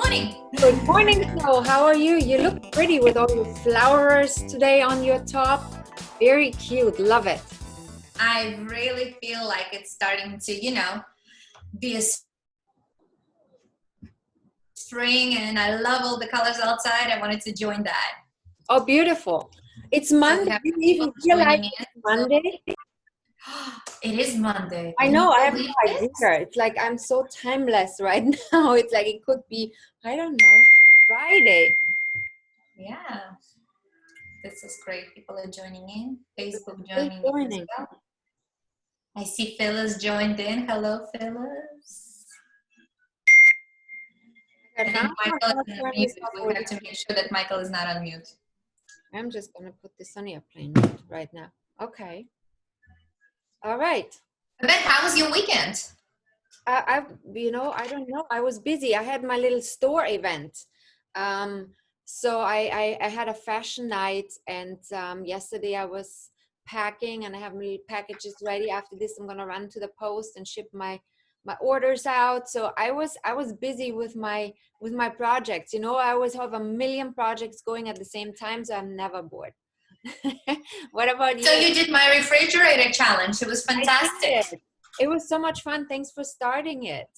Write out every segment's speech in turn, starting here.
morning. Good morning, Snow. How are you? You look pretty with all your flowers today on your top. Very cute. Love it. I really feel like it's starting to, be a spring, and I love all the colors outside. I wanted to join that. Oh, beautiful. It's Monday. So Do you even feel like it's Monday? It is Monday. I know. I have no believe idea. this? It's like I'm so timeless right now. It's like it could be, I don't know, Friday. Yeah. This is great. People are joining in. Facebook Still joining in as joining. well. I see Phyllis joined in. Hello, Phyllis. I think Michael is on mute. We have to make sure that Michael is not on mute. I'm just going to put this on airplane mode right now. Okay. All right. Babette, how was your weekend? I don't know. I was busy. I had my little store event. So I had a fashion night, and yesterday I was packing, and I have my packages ready. After this, I'm gonna run to the post and ship my orders out. So I was busy with my projects. I always have a million projects going at the same time, so I'm never bored. What about you? So you did my refrigerator challenge. It was fantastic. It was so much fun. Thanks for starting it.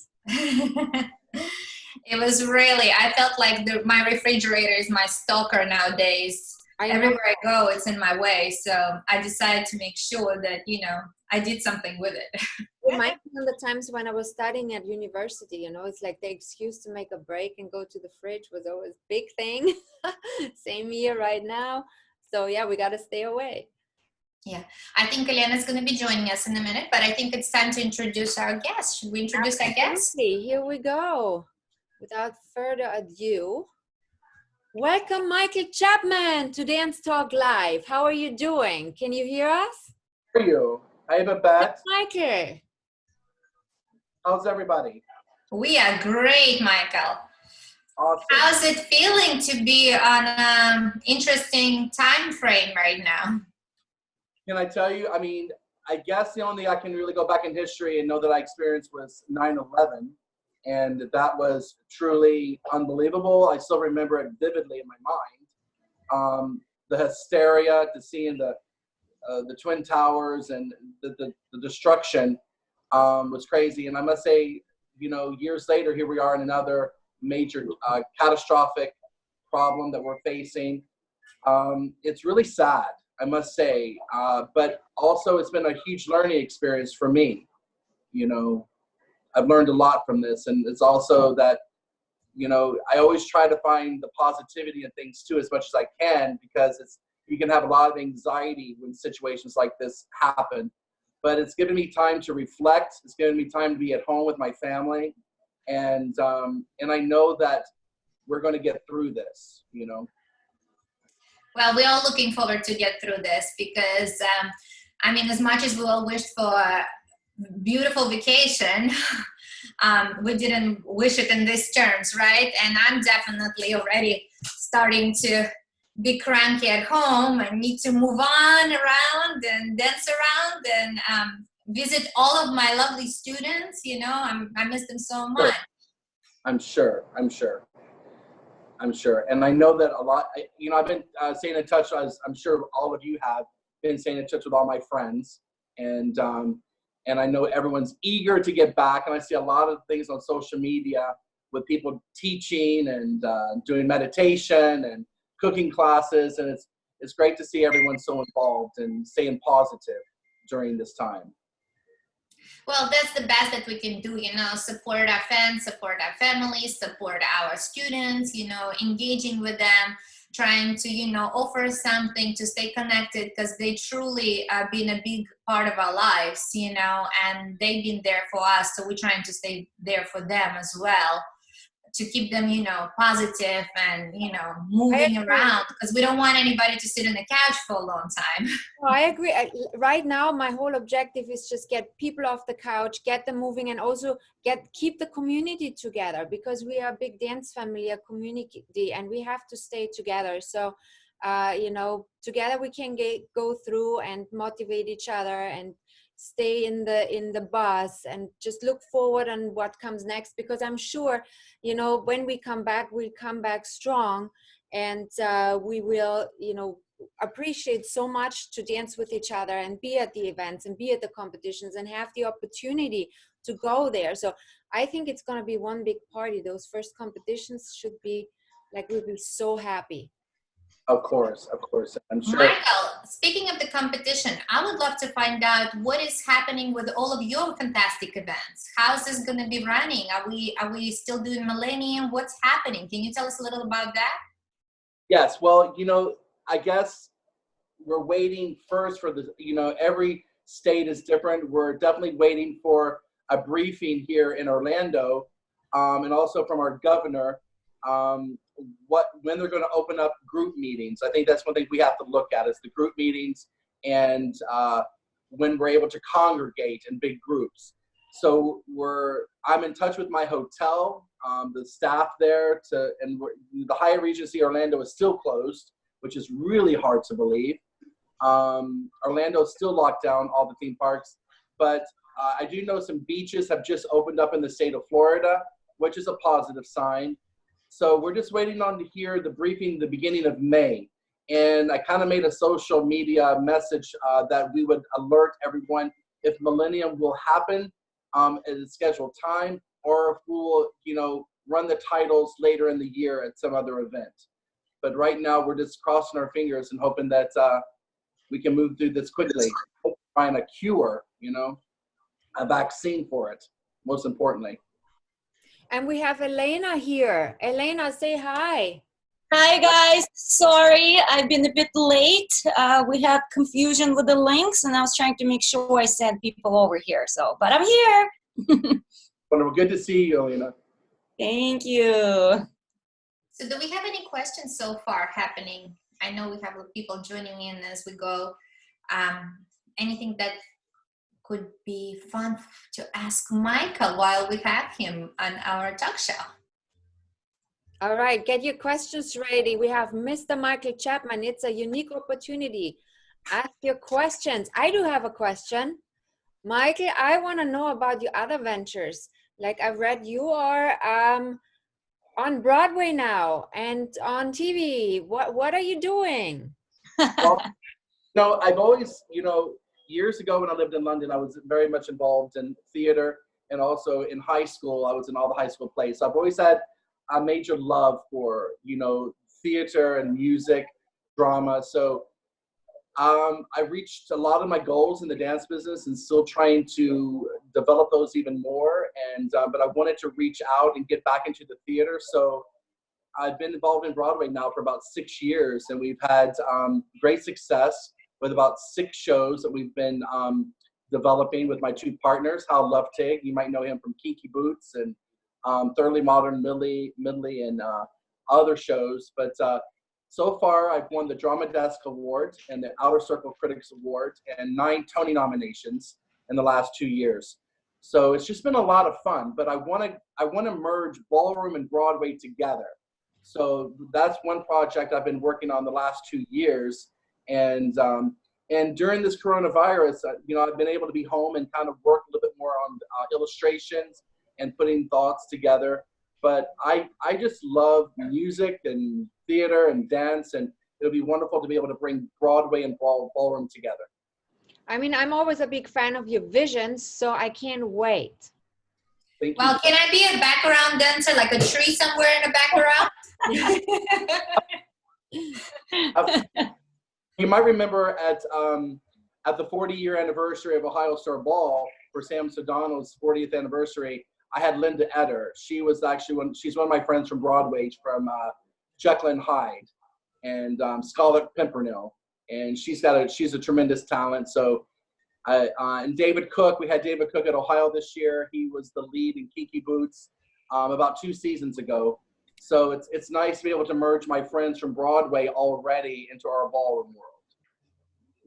It was really, I felt like my refrigerator is my stalker nowadays. Everywhere I go, it's in my way. So I decided to make sure that, I did something with it. Reminds me of the times when I was studying at university, it's like the excuse to make a break and go to the fridge was always a big thing. Same here right now. So yeah, we got to stay away. Yeah, I think Elena is going to be joining us in a minute, but I think it's time to introduce our guest. Should we introduce our guest? Here we go. Without further ado, welcome Michael Chapman to Dance Talk Live. How are you doing? Can you hear us? How are you? Hi, Babette. Michael. How's everybody? We are great, Michael. Awesome. How's it feeling to be on an interesting time frame right now? Can I tell you, I guess the only thing I can really go back in history and know that I experienced was 9/11, and that was truly unbelievable. I still remember it vividly in my mind. The hysteria to seeing the Twin Towers and the destruction was crazy. And I must say, years later, here we are in another major catastrophic problem that we're facing. It's really sad, I must say, but also it's been a huge learning experience for me. I've learned a lot from this, and it's also that, I always try to find the positivity in things too, as much as I can, because you can have a lot of anxiety when situations like this happen. But it's given me time to reflect. It's given me time to be at home with my family, and I know that we're going to get through this. Well, we're all looking forward to get through this because, as much as we all wished for a beautiful vacation, we didn't wish it in these terms, right? And I'm definitely already starting to be cranky at home and need to move on around and dance around and visit all of my lovely students. I miss them so much. I'm sure. And I know that a lot, I've been staying in touch, as I'm sure all of you have been staying in touch with all my friends. And I know everyone's eager to get back. And I see a lot of things on social media with people teaching and doing meditation and cooking classes. And it's great to see everyone so involved and staying positive during this time. Well, that's the best that we can do, support our fans, support our families, support our students, engaging with them, trying to, offer something to stay connected, because they truly have been a big part of our lives, and they've been there for us. So we're trying to stay there for them as well, to keep them, positive and, moving around, because we don't want anybody to sit on the couch for a long time. Well, I agree. Right now, my whole objective is just get people off the couch, get them moving, and also keep the community together, because we are a big dance family, a community, and we have to stay together. So, together we can go through and motivate each other and stay in the bus and just look forward on what comes next, because I'm sure, you know, when we come back, we'll come back strong, and we will, you know, appreciate so much to dance with each other and be at the events and be at the competitions and have the opportunity to go there. So I think it's going to be one big party. Those first competitions should be like, we'll be so happy. Of course, I'm sure. Michael, speaking of the competition, I would love to find out what is happening with all of your fantastic events. How's this going to be running? Are we still doing Millennium? What's happening? Can you tell us a little about that? Yes, well, you know, I guess we're waiting first for the, you know, every state is different. We're definitely waiting for a briefing here in Orlando, and also from our governor, when they're going to open up group meetings. I think that's one thing we have to look at, is the group meetings, and when we're able to congregate in big groups. So I'm in touch with my hotel, the staff there, and the Hyatt Regency Orlando is still closed, which is really hard to believe. Orlando is still locked down, all the theme parks, but I do know some beaches have just opened up in the state of Florida, which is a positive sign. So we're just waiting on to hear the briefing the beginning of May. And I kind of made a social media message that we would alert everyone if Millennium will happen at a scheduled time, or if we'll, you know, run the titles later in the year at some other event. But right now we're just crossing our fingers and hoping that we can move through this quickly. Find a cure, you know, a vaccine for it, most importantly. And we have Elena here. Elena, say hi. Hi guys, sorry I've been a bit late. We had confusion with the links, and I was trying to make sure I sent people over here. So, but I'm here. Wonderful, good to see you, Elena. Thank you. So do we have any questions so far happening? I know we have people joining in as we go. Anything that could be fun to ask Michael while we have him on our talk show? All right, get your questions ready. We have Mr. Michael Chapman. It's a unique opportunity. Ask your questions. I do have a question. Michael, I want to know about your other ventures. Like, I've read you are on Broadway now and on TV. What are you doing? Well, no, I've always, you know, years ago when I lived in London, I was very much involved in theater, and also in high school, I was in all the high school plays. So I've always had a major love for, you know, theater and music, drama. So I reached a lot of my goals in the dance business and still trying to develop those even more. And but I wanted to reach out and get back into the theater. So I've been involved in Broadway now for about 6 years, and we've had great success with about 6 shows that we've been developing with my 2 partners, Hal Luftig. You might know him from Kinky Boots and Thoroughly Modern Midley and other shows. But so far, I've won the Drama Desk Award and the Outer Circle Critics Award and 9 Tony nominations in the last 2 years. So it's just been a lot of fun. But I want to merge ballroom and Broadway together. So that's one project I've been working on the last 2 years. And during this coronavirus, you know, I've been able to be home and kind of work a little bit more on illustrations and putting thoughts together. But I just love music and theater and dance, and it'll be wonderful to be able to bring Broadway and ballroom together. I mean, I'm always a big fan of your visions, so I can't wait. Thank Well, you. can I be a background dancer, like a tree somewhere in the background? You might remember at the 40-year anniversary of Ohio Star Ball, for Sam Sedano's 40th anniversary, I had Linda Eder. She was actually she's one of my friends from Broadway, from Jekyll and Hyde, and Scarlett Pimpernel, and she's a tremendous talent. So, and David Cook, we had David Cook at Ohio this year. He was the lead in Kinky Boots about 2 seasons ago. So it's nice to be able to merge my friends from Broadway already into our ballroom world.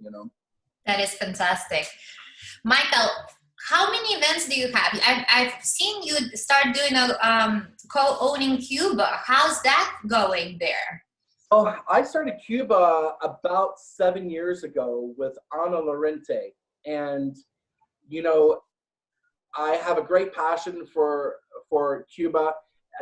You know. That is fantastic. Michael, how many events do you have? I've seen you start doing a co-owning Cuba. How's that going there? Oh, I started Cuba about 7 years ago with Ana Lorente, and you know, I have a great passion for Cuba.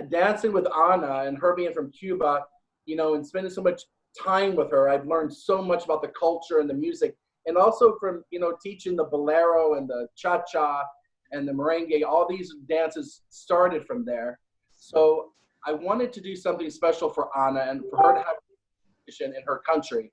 Dancing with Ana and her being from Cuba, you know, and spending so much time with her, I've learned so much about the culture and the music, and also from, you know, teaching the bolero and the cha-cha and the merengue. All these dances started from there. So I wanted to do something special for Ana and for her to have a in her country.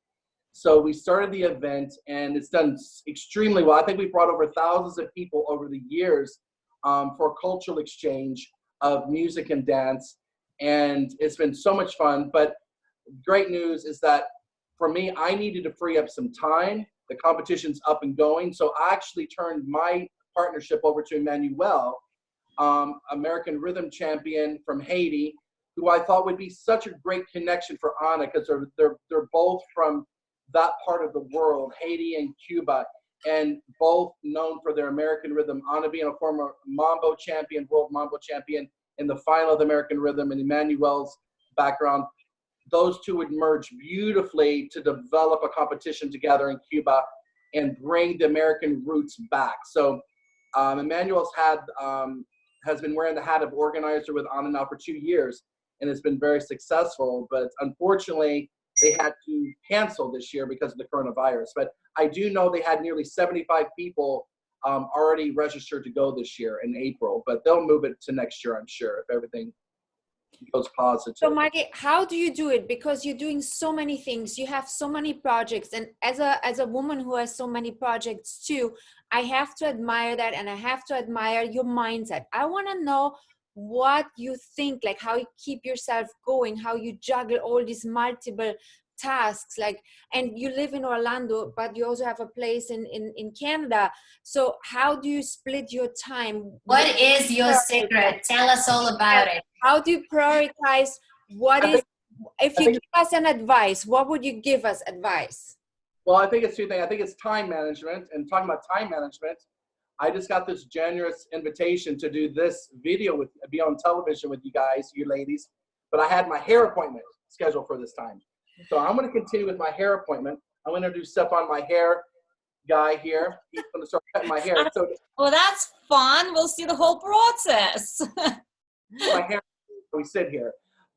So we started the event, and it's done extremely well. I think we brought over thousands of people over the years for a cultural exchange of music and dance, and it's been so much fun. But great news is that for me, I needed to free up some time. The competition's up and going, so I actually turned my partnership over to Emmanuel, American rhythm champion from Haiti, who I thought would be such a great connection for Ana, because they're both from that part of the world, Haiti and Cuba, and both known for their American rhythm. Ana being a former Mambo champion, world Mambo champion in the final of the American rhythm, and Emmanuel's background. Those two would merge beautifully to develop a competition together in Cuba and bring the American roots back. So Emmanuel's has been wearing the hat of organizer with Ana now for 2 years, and it's been very successful. But unfortunately, they had to cancel this year because of the coronavirus. But I do know they had nearly 75 people already registered to go this year in April, but they'll move it to next year, I'm sure, if everything goes positive. So Mikey, how do you do it? Because you're doing so many things, you have so many projects, and as a woman who has so many projects too, I have to admire that, and I have to admire your mindset. I want to know what you think, like how you keep yourself going, how you juggle all these multiple tasks, like, and you live in Orlando, but you also have a place in Canada. So how do you split your time? What is your secret? Tell us all about it. How do you prioritize? If you give us an advice, what would you give us advice? Well, I think it's two things. I think it's time management. And talking about time management, I just got this generous invitation to do this video be on television with you guys, you ladies. But I had my hair appointment scheduled for this time. So I'm going to continue with my hair appointment. I'm going to do stuff on my hair guy here. He's going to start cutting my hair. So, well, that's fun. We'll see the whole process. My hair, we sit here.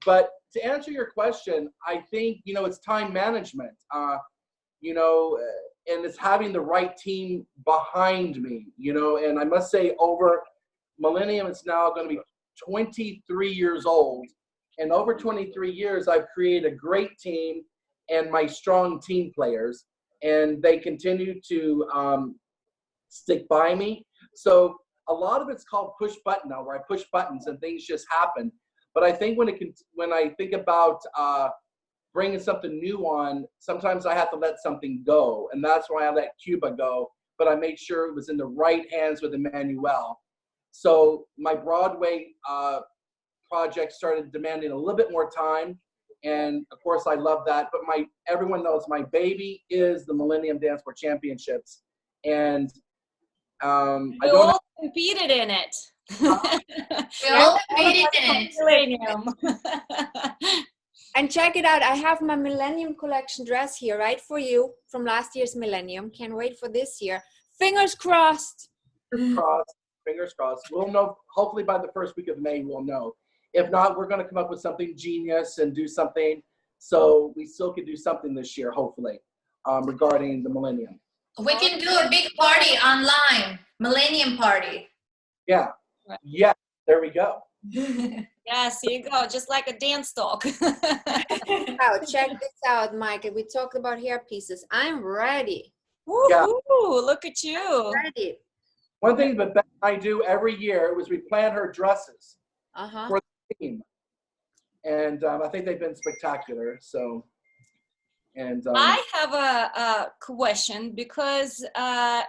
But to answer your question, I think, you know, it's time management. You know, and it's having the right team behind me, you know, and I must say over Millennium, it's now going to be 23 years old. And over 23 years, I've created a great team and my strong team players, and they continue to stick by me. So a lot of it's called push button now, where I push buttons and things just happen. But I think when I think about bringing something new on, sometimes I have to let something go, and that's why I let Cuba go. But I made sure it was in the right hands with Emmanuel. So my Broadway project started demanding a little bit more time, and of course I love that. But everyone knows my baby is the Millennium Dance Floor Championships, and we all competed in it. We all competed in it. And check it out. I have my Millennium Collection dress here, right, for you from last year's Millennium. Can't wait for this year. Fingers crossed. Fingers crossed. Fingers crossed. We'll know. Hopefully by the first week of May, we'll know. If not, we're going to come up with something genius and do something so we still can do something this year, hopefully, regarding the Millennium. We can do a big party online, Millennium Party. Yeah. Yeah. There we go. Yes, here you go. Just like a dance talk. Wow, check this out, Mike. We talked about hair pieces. I'm ready. Yeah. Woo-hoo, look at you. Ready. One thing that Beth and I do every year was we plan her dresses for the team. And I think they've been spectacular. So, and I have a question, because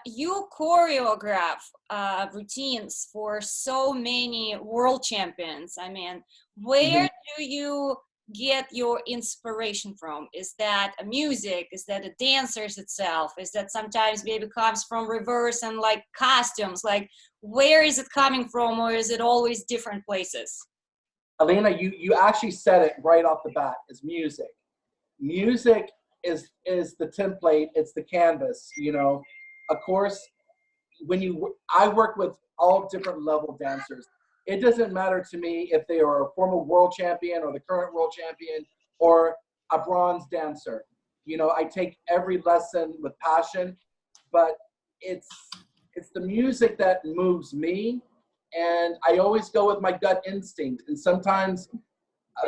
you choreograph routines for so many world champions. I mean, where do you get your inspiration from? Is that a music? Is that the dancers itself? Is that sometimes maybe comes from reverse and like costumes? Like, where is it coming from, or is it always different places? Elena, you actually said it right off the bat. Is music. Music is the template. It's the canvas. You know, of course, I work with all different level dancers. It doesn't matter to me if they are a former world champion or the current world champion or a bronze dancer. You know, I take every lesson with passion, but it's the music that moves me, and I always go with my gut instinct. And sometimes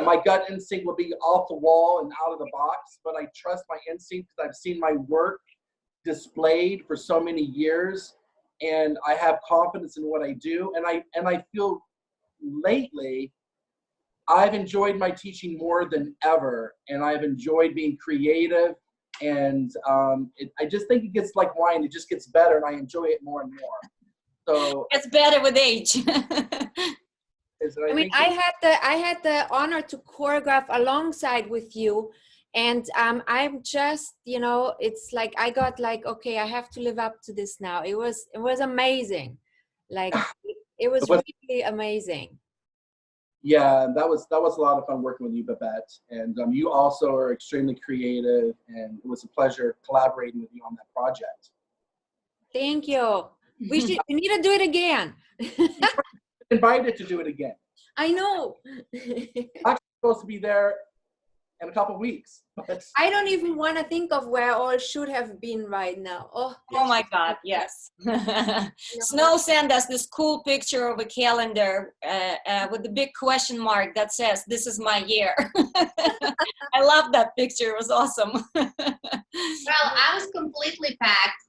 my gut instinct will be off the wall and out of the box, but I trust my instinct because I've seen my work displayed for so many years, and I have confidence in what I do. And I feel lately I've enjoyed my teaching more than ever, and I've enjoyed being creative. And I just think it gets like wine; it just gets better, and I enjoy it more and more. So it's better with age. I had the honor to choreograph alongside with you, and I'm just, you know, it's like I got like, okay, I have to live up to this now. It was amazing, like it was really amazing. Yeah, that was a lot of fun working with you, Babette, and you also are extremely creative, and it was a pleasure collaborating with you on that project. Thank you. We need to do it again. Invited to do it again. I know. I'm supposed to be there in a couple of weeks. I don't even want to think of where all should have been right now. Oh my God, yes. Snow sent us this cool picture of a calendar with the big question mark that says, "This is my year." I love that picture. It was awesome. Well, I was completely packed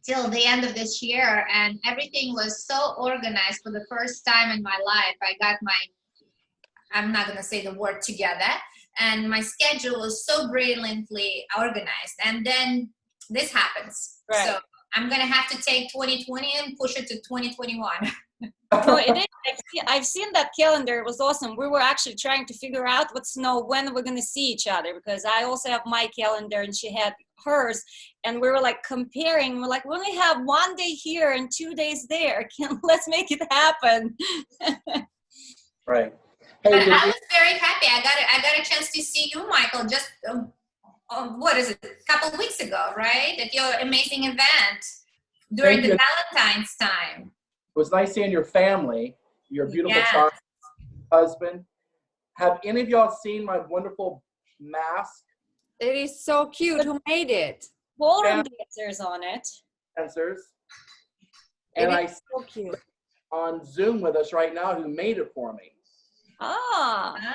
till the end of this year, and everything was so organized for the first time in my life. I got I'm not going to say the word together, and my schedule was so brilliantly organized. And then this happens. Right. So I'm going to have to take 2020 and push it to 2021. No, it is. I've seen that calendar. It was awesome. We were actually trying to figure out when we're going to see each other, because I also have my calendar and she had hers, and we were like comparing. We're like, we only have 1 day here and 2 days there. Let's make it happen. Right. Hey, but I was very happy. I got a chance to see you, Michael, just what is it, a couple of weeks ago, right? At your amazing event during the Valentine's time. It was nice seeing your family, your beautiful child, husband. Have any of y'all seen my wonderful mask? It is so cute. Who made it? Ballroom dancers on it. Dancers. And I so cute. On Zoom with us right now who made it for me. Okay.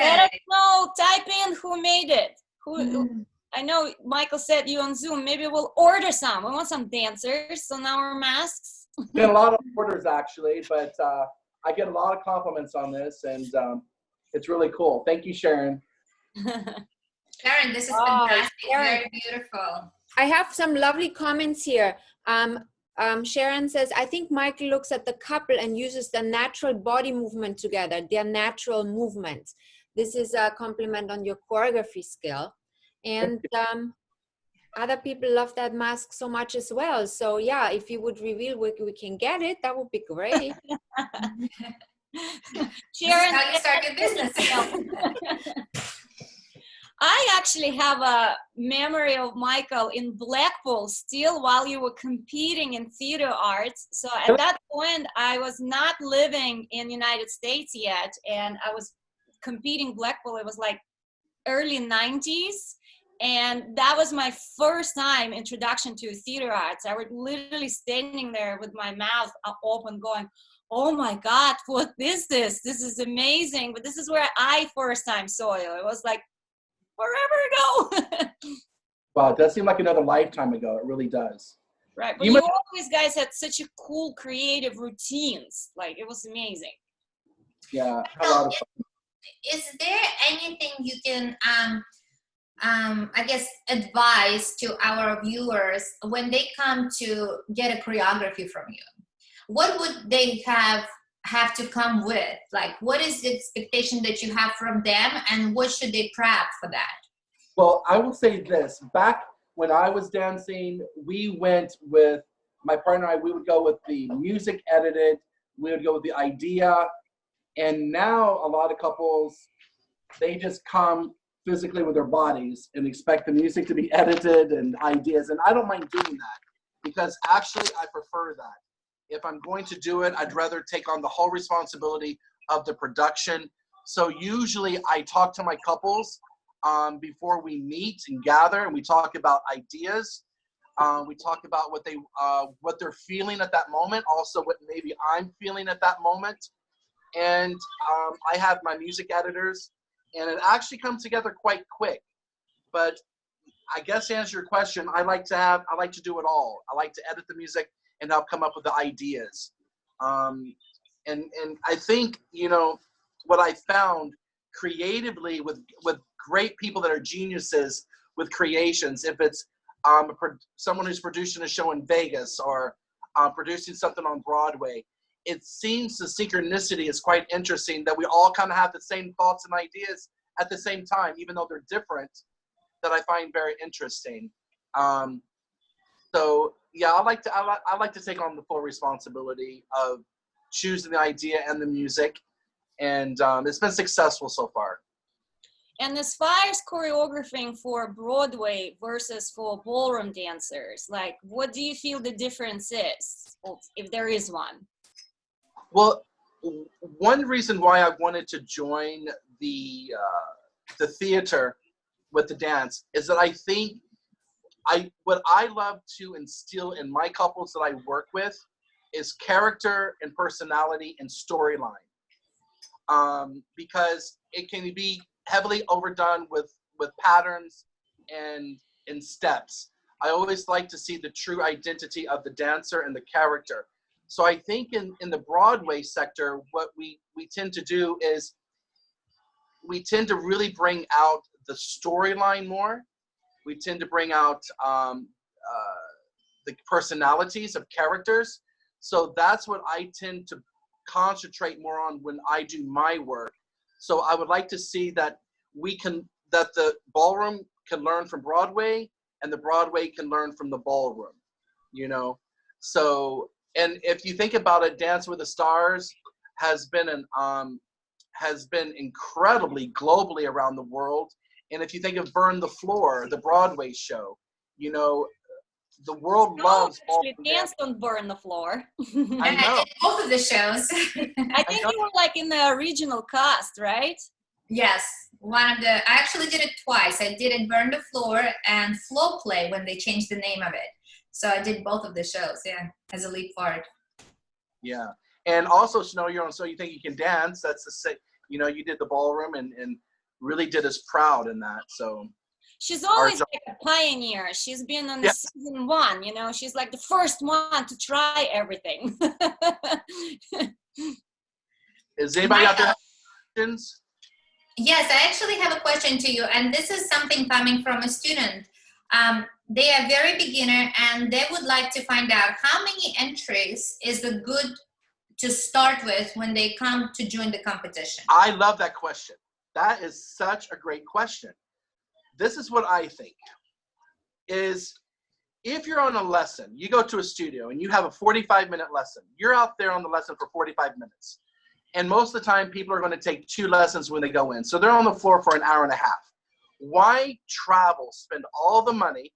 Let us know. Type in who made it. I know Michael said you on Zoom. Maybe we'll order some. We want some dancers on our masks. Get a lot of orders actually, but I get a lot of compliments on this, and it's really cool. Thank you, Sharon. Sharon, this is fantastic. Very beautiful. I have some lovely comments here. Sharon says, I think Michael looks at the couple and uses their natural body movement together, their natural movements. This is a compliment on your choreography skill. And other people love that mask so much as well. So yeah, if you would reveal where we can get it, that would be great. Sharon, how you start your business. I actually have a memory of Michael in Blackpool still while you were competing in theater arts. So at that point, I was not living in the United States yet, and I was competing Blackpool. It was like early 90s. And that was my first time introduction to theater arts. I was literally standing there with my mouth open going, oh my God, what is this? This is amazing. But this is where I first time saw you. It was like, forever ago. Wow, it does seem like another lifetime ago. It really does. Right, but you always guys had such a cool creative routines. Like, it was amazing. Yeah, a lot of fun. Is there anything you can I guess advise to our viewers when they come to get a choreography from you? What would they have to come with? Like, what is the expectation that you have from them, and what should they prep for that? Well, I will say this. Back when I was dancing, we went with my partner and I, we would go with the music edited, we would go with the idea, and now a lot of couples, they just come physically with their bodies and expect the music to be edited and ideas, and I don't mind doing that. because actually I prefer that. If I'm going to do it, I'd rather take on the whole responsibility of the production. So usually I talk to my couples before we meet and gather, and we talk about ideas. We talk about what they're feeling at that moment, also what maybe I'm feeling at that moment. And I have my music editors, and it actually comes together quite quick. But I guess to answer your question, I like to do it all. I like to edit the music and help come up with the ideas. And I think, you know, what I found creatively with great people that are geniuses with creations, if it's someone who's producing a show in Vegas or producing something on Broadway, it seems the synchronicity is quite interesting, that we all kind of have the same thoughts and ideas at the same time, even though they're different, that I find very interesting. So yeah, I like to take on the full responsibility of choosing the idea and the music, and it's been successful so far. And as far as choreographing for Broadway versus for ballroom dancers, like, what do you feel the difference is, if there is one? Well, one reason why I wanted to join the theater with the dance is that I think what I love to instill in my couples that I work with is character and personality and storyline, because it can be heavily overdone with patterns and steps. I always like to see the true identity of the dancer and the character. So I think in the Broadway sector, what we tend to do is we tend to really bring out the storyline more. We tend to bring out the personalities of characters. So that's what I tend to concentrate more on when I do my work. So I would like to see that that the ballroom can learn from Broadway and the Broadway can learn from the ballroom, you know? So, and if you think about it, Dance with the Stars has been incredibly globally around the world. And if you think of Burn the Floor, the Broadway show, you know, the world loves actually danced on Burn the Floor. I know. I did both of the shows. I think you were like in the original cast, right? Yes, I actually did it twice. I did it Burn the Floor and Flow Play when they changed the name of it. So I did both of the shows, yeah, as a lead part. Yeah, and also Snow, you're on So You Think You Can Dance. That's the same. You know, you did the ballroom and really did us proud in that. So she's always like a pioneer. She's been on season 1. You know, she's like the first one to try everything. Is anybody out there have questions? Yes, I actually have a question to you, and this is something coming from a student. They are very beginner, and they would like to find out how many entries is the good to start with when they come to join the competition. I love that question. That is such a great question. This is what I think is, if you're on a lesson, you go to a studio and you have a 45-minute lesson, you're out there on the lesson for 45 minutes. And most of the time, people are going to take 2 lessons when they go in. So they're on the floor for an hour and a half. Why travel, spend all the money,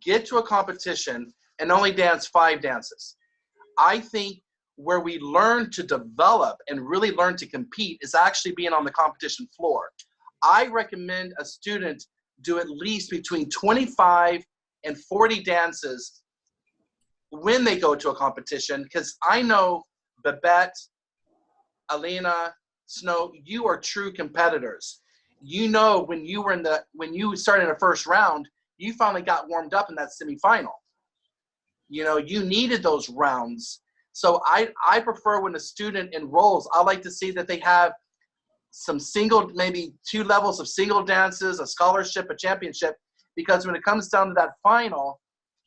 get to a competition, and only dance 5 dances? I think where we learn to develop and really learn to compete is actually being on the competition floor. I recommend a student do at least between 25 and 40 dances when they go to a competition, because I know Babette, Elena, Snow, you are true competitors. You know, when you started in the first round, you finally got warmed up in that semifinal. You know, you needed those rounds. So I prefer when a student enrolls, I like to see that they have some maybe 2 levels of single dances, a scholarship, a championship, because when it comes down to that final,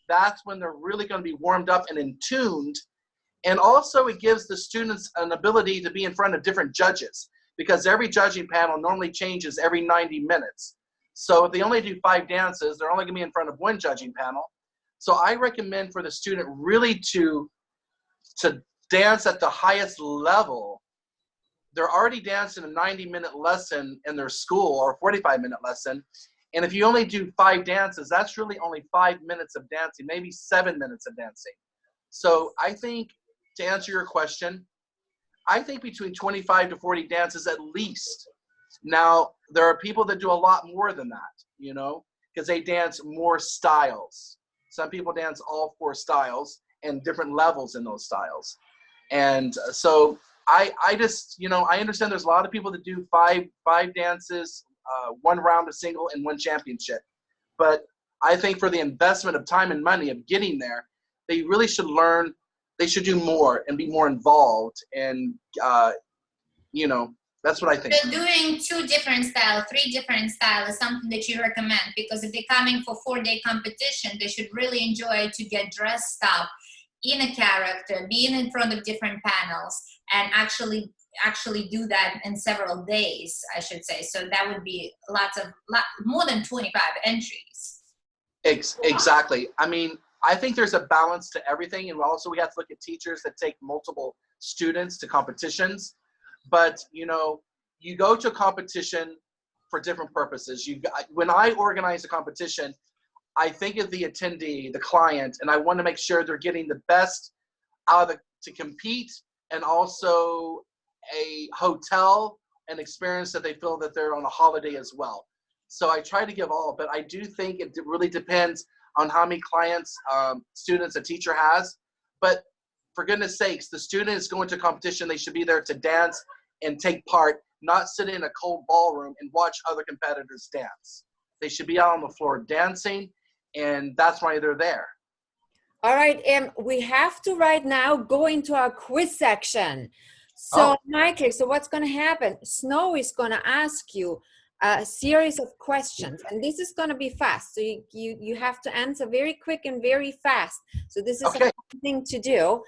that's when they're really going to be warmed up and in tuned. And also it gives the students an ability to be in front of different judges, because every judging panel normally changes every 90 minutes. So if they only do 5 dances, they're only going to be in front of 1 judging panel. So I recommend for the student really to dance at the highest level. They're already dancing a 90-minute lesson in their school or a 45-minute lesson. And if you only do 5 dances, that's really only 5 minutes of dancing, maybe 7 minutes of dancing. So I think, to answer your question, I think between 25 to 40 dances at least. Now, there are people that do a lot more than that, you know, because they dance more styles. Some people dance all 4 styles and different levels in those styles. And so I just, you know, I understand there's a lot of people that do five dances, 1 round of single and 1 championship. But I think for the investment of time and money of getting there, they really should learn, they should do more and be more involved. And, you know, that's what I think. So doing 2 different styles, 3 different styles is something that you recommend, because if they're coming for 4-day competition, they should really enjoy to get dressed up in a character, being in front of different panels, and actually do that in several days, I should say. So that would be more than 25 entries. Exactly. I mean, I think there's a balance to everything, and also we have to look at teachers that take multiple students to competitions. But, you know, you go to a competition for different purposes. When I organize a competition, I think of the attendee, the client, and I want to make sure they're getting the best out of to compete, and also a hotel and experience that they feel that they're on a holiday as well. So I try to give all, but I do think it really depends on how many clients, students a teacher has. But for goodness sakes, the student is going to competition. They should be there to dance and take part, not sit in a cold ballroom and watch other competitors dance. They should be out on the floor dancing, and that's why they're there. All right, we have to right now go into our quiz section. So, Michael, so what's going to happen? Snow is going to ask you a series of questions, and this is going to be fast. So you have to answer very quick and very fast. So this is a fun thing to do.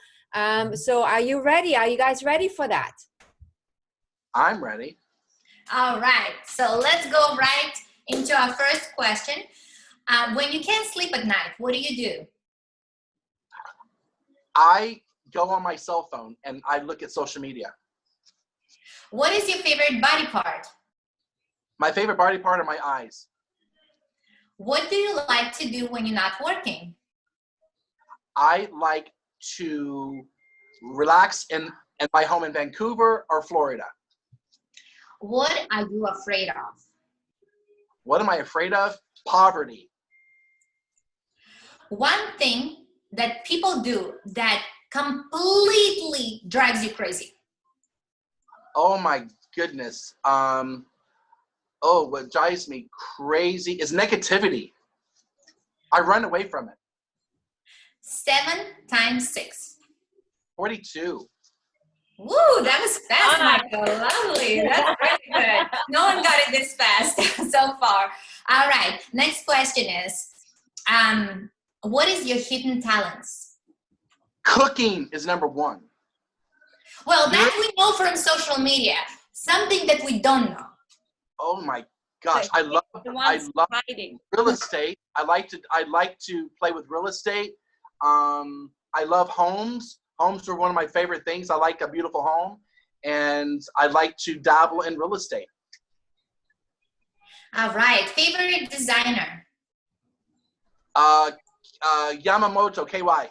So are you ready? Are you guys ready for that? I'm ready. All right, so let's go right into our first question. When you can't sleep at night, what do? I go on my cell phone and I look at social media. What is your favorite body part? My favorite body part are my eyes. What do you like to do when you're not working? I like to relax in my home in Vancouver or Florida. What are you afraid of? What am I afraid of? Poverty. One thing that people do that completely drives you crazy. Oh my goodness. What drives me crazy is negativity. I run away from it. 7 times 6. 42. Woo, that was fast, Michael. Lovely. That's really good. No one got it this fast so far. All right. Next question is, what is your hidden talents? Cooking is number 1. Well, that we know from social media. Something that we don't know. Oh my gosh, I love real estate. I like to play with real estate. I love homes. Homes are one of my favorite things. I like a beautiful home, and I like to dabble in real estate. All right, favorite designer? Yamamoto, KY.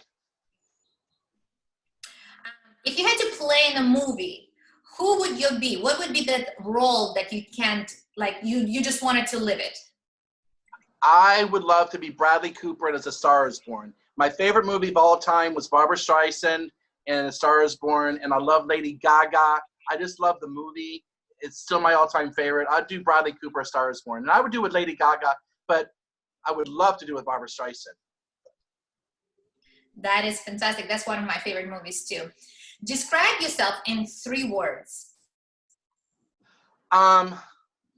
If you had to play in a movie, who would you be? What would be the role that you can't, like, you just wanted to live it? I would love to be Bradley Cooper in As a Star Is Born. My favorite movie of all time was Barbra Streisand and A Star Is Born, and I love Lady Gaga. I just love the movie. It's still my all-time favorite. I'd do Bradley Cooper, A Star Is Born. And I would do with Lady Gaga, but I would love to do with Barbra Streisand. That is fantastic. That's one of my favorite movies too. Describe yourself in 3 words.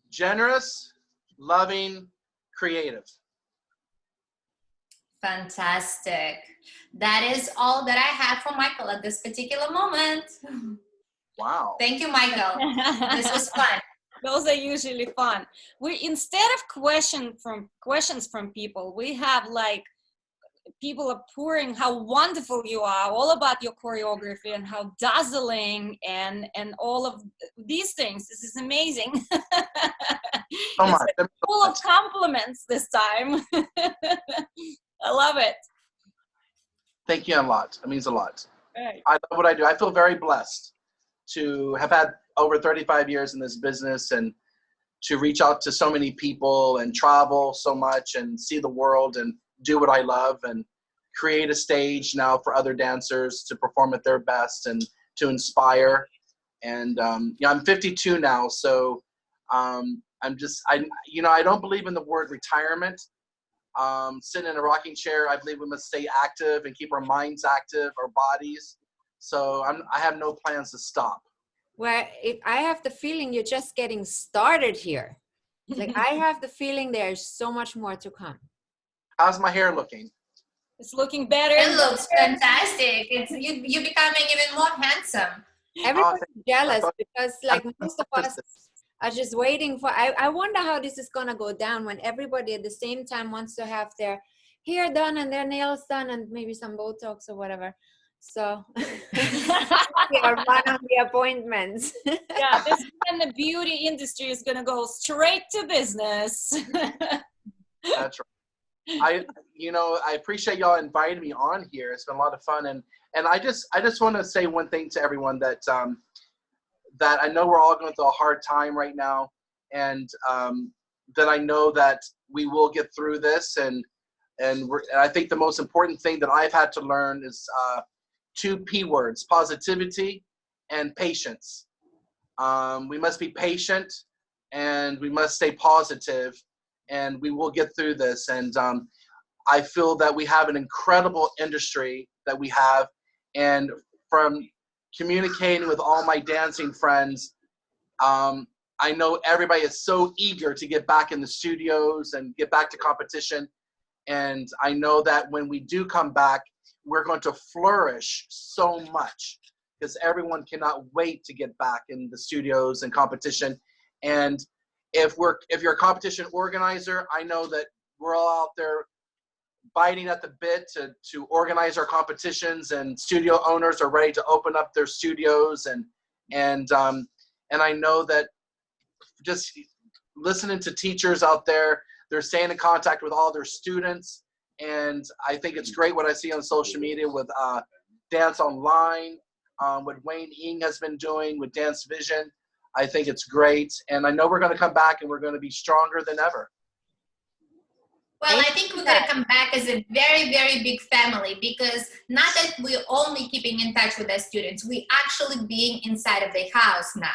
Generous, loving, creative. Fantastic. That is all that I have for Michael at this particular moment. Wow. Thank you, Michael. This was fun. Those are usually fun. Instead of questions from people, we have like people are pouring how wonderful you are, all about your choreography and how dazzling and all of these things. This is amazing. So It's much. That means so full of much. compliments this time. I love it. Thank you a lot. It means a lot. Right. I love what I do. I feel very blessed to have had over 35 years in this business and to reach out to so many people and travel so much and see the world and do what I love and create a stage now for other dancers to perform at their best and to inspire. And I'm 52 now, so I don't believe in the word retirement. Sitting in a rocking chair, I believe we must stay active and keep our minds active, our bodies. So I have no plans to stop. Well, I have the feeling you're just getting started here. Like I have the feeling there's so much more to come. How's my hair looking? It's looking better. It looks fantastic. It's you becoming even more handsome. Everybody's jealous because like most of us are just waiting for, I wonder how this is going to go down when everybody at the same time wants to have their hair done and their nails done and maybe some Botox or whatever. So we are one of the appointments. Yeah, this is when the beauty industry is going to go straight to business. That's right. I appreciate y'all inviting me on here. It's been a lot of fun, and I just want to say one thing to everyone that that I know we're all going through a hard time right now, and that I know that we will get through this, and I think the most important thing that I've had to learn is 2 P words: positivity and patience. We must be patient, and we must stay positive, and we will get through this. And I feel that we have an incredible industry that we have, and from communicating with all my dancing friends, I know everybody is so eager to get back in the studios and get back to competition. And I know that when we do come back, we're going to flourish so much because everyone cannot wait to get back in the studios and competition. And if you're a competition organizer, I know that we're all out there biting at the bit to organize our competitions, and studio owners are ready to open up their studios, and I know that just listening to teachers out there, they're staying in contact with all their students, and I think it's great what I see on social media with Dance Online, what Wayne Ing has been doing with Dance Vision. I think it's great, and I know we're going to come back and we're going to be stronger than ever. Well, I think we're going to come back as a very, very big family, because not that we're only keeping in touch with our students, we actually being inside of the house now,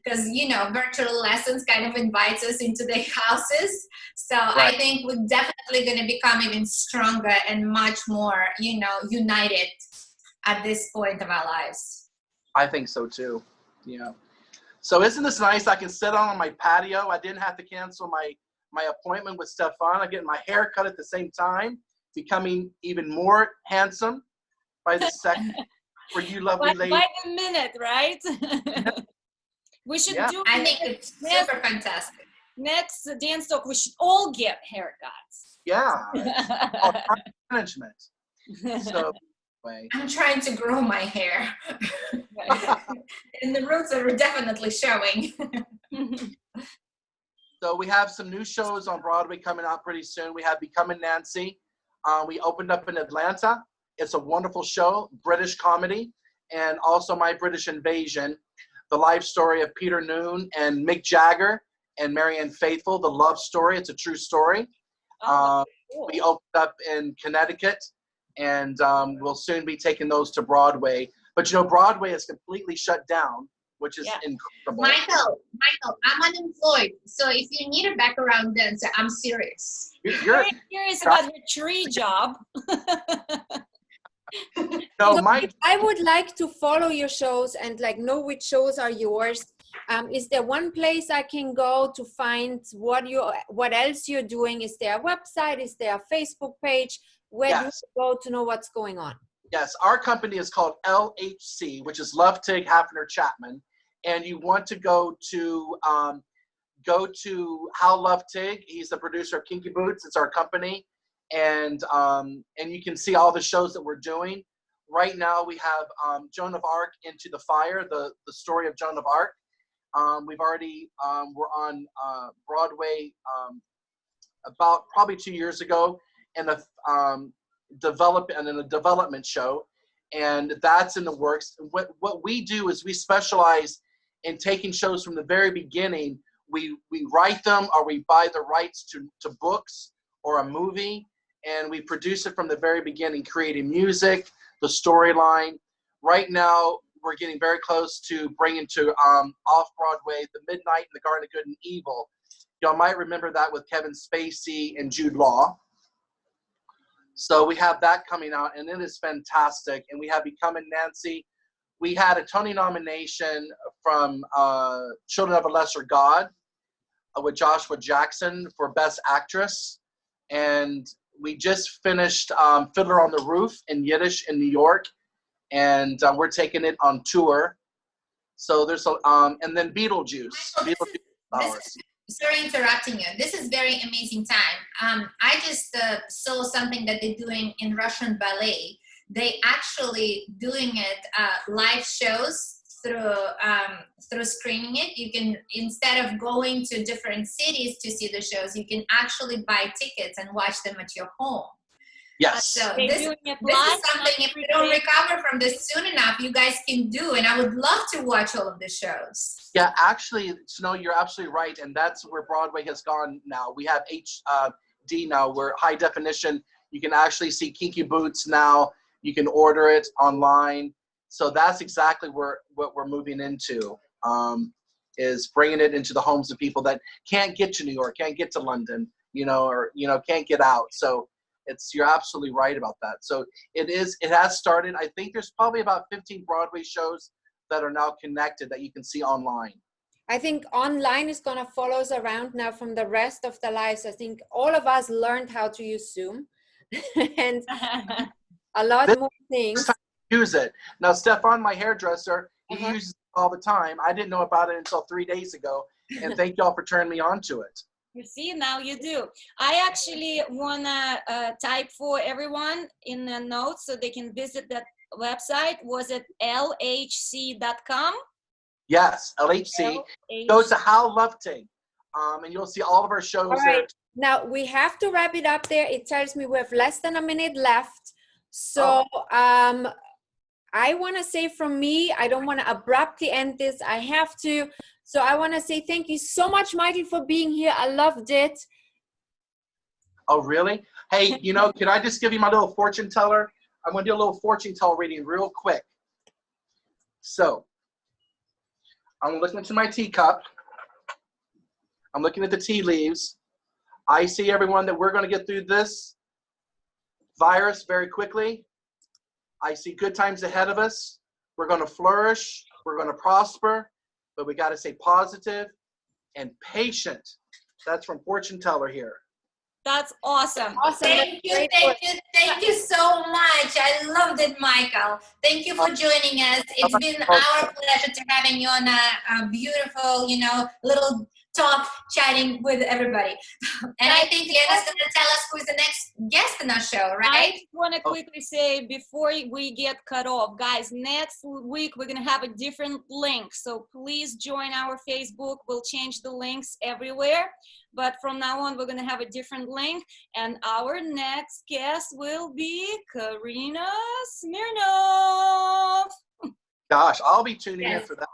because, virtual lessons kind of invites us into their houses. So right. I think we're definitely going to become even stronger and much more, united at this point of our lives. I think so too. Yeah. So isn't this nice? I can sit on my patio. I didn't have to cancel my appointment with Stefan. I'm getting my hair cut at the same time, becoming even more handsome by the second for you lovely ladies. By the minute, right? We should do. I think it's super fantastic. Next dance talk, we should all get haircuts. Yeah. Management. So anyway. I'm trying to grow my hair. And the roots are definitely showing. So we have some new shows on Broadway coming out pretty soon. We have Becoming Nancy. We opened up in Atlanta. It's a wonderful show, British comedy, and also My British Invasion, the life story of Peter Noon and Mick Jagger and Marianne Faithfull, the love story. It's a true story. Cool. We opened up in Connecticut, and we'll soon be taking those to Broadway. But Broadway is completely shut down, which is incredible. Michael, I'm unemployed, so if you need a background dancer, I'm serious. You're curious about her tree job. No, I would like to follow your shows and know which shows are yours. Is there one place I can go to find what else you're doing? Is there a website? Is there a Facebook page? Where do you go to know what's going on? Yes, our company is called LHC, which is Love Tig Hafner Chapman, and you want to go to Hal Love Tig. He's the producer of Kinky Boots. It's our company, and you can see all the shows that we're doing. Right now, we have Joan of Arc, Into the Fire, the story of Joan of Arc. We've already, we're on Broadway about probably 2 years ago in a development show, and that's in the works. What we do is we specialize in taking shows from the very beginning. We write them, or we buy the rights to books or a movie, and we produce it from the very beginning, creating music, the storyline. Right now, we're getting very close to bringing to off-Broadway The Midnight in the Garden of Good and Evil. Y'all might remember that with Kevin Spacey and Jude Law. So we have that coming out, and it is fantastic. And we have Becoming Nancy. We had a Tony nomination from Children of a Lesser God with Joshua Jackson for Best Actress. And we just finished Fiddler on the Roof in Yiddish in New York. And we're taking it on tour. So there's a, and then Beetlejuice. Sorry interrupting you. This is very amazing time. I just saw something that they're doing in Russian ballet. They actually doing it live shows through screening it. You can, instead of going to different cities to see the shows, you can actually buy tickets and watch them at your home. Yes. So this is something, if we don't recover from this soon enough, you guys can do, and I would love to watch all of the shows. Yeah, actually, Snow, you're absolutely right, and that's where Broadway has gone now. We have HD now, where high definition, you can actually see Kinky Boots now. You can order it online. So that's exactly what we're moving into, is bringing it into the homes of people that can't get to New York, can't get to London, or can't get out. So you're absolutely right about that. So it has started. I think there's probably about 15 Broadway shows that are now connected that you can see online. I think online is going to follow us around now from the rest of the lives. I think all of us learned how to use Zoom and a lot more things. Use it. Now, Stefan, my hairdresser, he uses it all the time. I didn't know about it until 3 days ago. And thank y'all for turning me on to it. You see, now you do. I actually want to type for everyone in the notes so they can visit that website. Was it lhc.com? Yes, LHC. Go to How Lufting, and you'll see all of our shows there. Now, we have to wrap it up there. It tells me we have less than a minute left. So I want to say from me, I don't want to abruptly end this. I have to. So I want to say thank you so much, Michael, for being here. I loved it. Oh, really? Hey, can I just give you my little fortune teller? I'm going to do a little fortune teller reading real quick. So I'm looking into my teacup. I'm looking at the tea leaves. I see, everyone, that we're going to get through this virus very quickly. I see good times ahead of us. We're going to flourish. We're going to prosper. But we got to stay positive and patient. That's from Fortune Teller here. That's awesome. Thank you so much. I loved it, Michael. Thank you for joining us. It's been our pleasure to having you on a beautiful, little talk, chatting with everybody. And I think Lena's going to tell us who's the next guest in our show, right? I want to quickly say before we get cut off, guys, next week we're going to have a different link. So please join our Facebook. We'll change the links everywhere. But from now on, we're going to have a different link. And our next guest will be Karina Smirnov. Gosh, I'll be tuning in for that.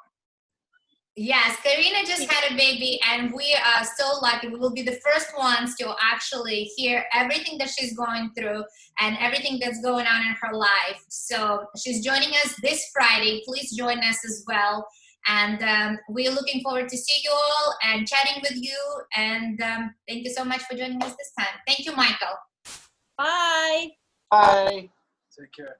Yes, Karina just had a baby, and we are so lucky. We will be the first ones to actually hear everything that she's going through and everything that's going on in her life. So she's joining us this Friday. Please join us as well. And we're looking forward to see you all and chatting with you. And thank you so much for joining us this time. Thank you, Michael. Bye. Bye. Take care.